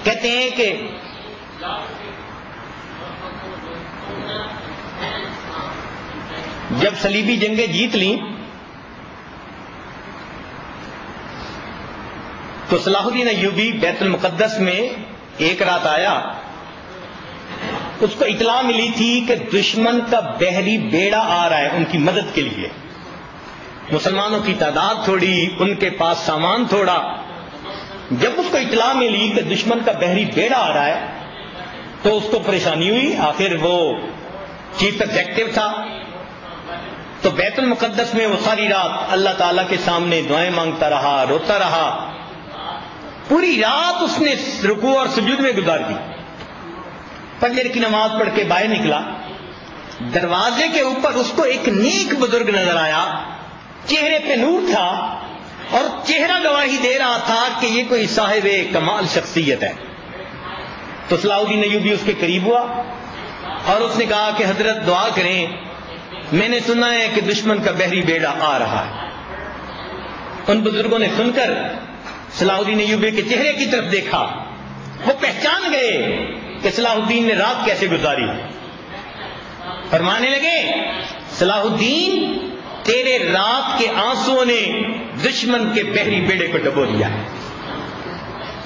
کہتے ہیں کہ جب صلیبی جنگیں جیت لیں تو صلاح الدین ایوبی بیت المقدس میں ایک رات آیا. اس کو اطلاع ملی تھی کہ دشمن کا بحری بیڑا آ رہا ہے ان کی مدد کے لیے. مسلمانوں کی تعداد تھوڑی, ان کے پاس سامان تھوڑا. جب اس کو اطلاع ملی کہ دشمن کا بحری بیڑا آ رہا ہے تو اس کو پریشانی ہوئی. آخر وہ چیف ایگزیکٹو تھا, تو بیت المقدس میں وہ ساری رات اللہ تعالیٰ کے سامنے دعائیں مانگتا رہا, روتا رہا. پوری رات اس نے رکوع اور سجود میں گزار دی. فجر کی نماز پڑھ کے باہر نکلا, دروازے کے اوپر اس کو ایک نیک بزرگ نظر آیا. چہرے پہ نور تھا اور چہرہ گواہی دے رہا تھا کہ یہ کوئی صاحب کمال شخصیت ہے. تو صلاح الدین ایوبی اس کے قریب ہوا اور اس نے کہا کہ حضرت دعا کریں, میں نے سنا ہے کہ دشمن کا بحری بیڑا آ رہا ہے. ان بزرگوں نے سن کر صلاح الدین ایوبی کے چہرے کی طرف دیکھا. وہ پہچان گئے کہ صلاح الدین نے رات کیسے گزاری. فرمانے لگے, صلاح الدین تیرے رات کے آنسوؤں نے دشمن کے بحری بیڑے کو ڈبو دیا ہے.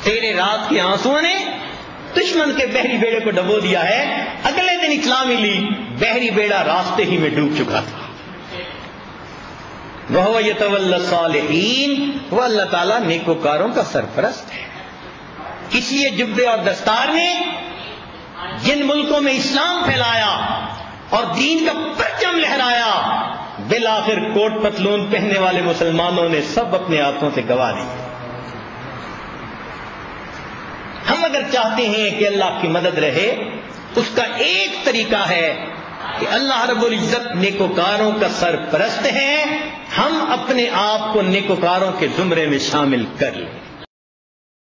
تیرے رات کے آنسوؤں نے دشمن کے بحری بیڑے کو ڈبو دیا ہے. اگلے دن اطلاع ملی بحری بیڑا راستے ہی میں ڈوب چکا تھا. وَهُوَ يَتَوَلَّى الصَّالِحِينَ, وہ اللہ تعالیٰ نیکوکاروں کا سرپرست ہے. اس لیے جبے اور دستار نے جن ملکوں میں اسلام پھیلایا اور دین کا پرچم لہرایا, بالآخر کوٹ پتلون پہننے والے مسلمانوں نے سب اپنے ہاتھوں سے گوا دی. ہم اگر چاہتے ہیں کہ اللہ کی مدد رہے, اس کا ایک طریقہ ہے کہ اللہ رب العزت نیکوکاروں کا سرپرست ہے, ہم اپنے آپ کو نیکوکاروں کے زمرے میں شامل کر لیں.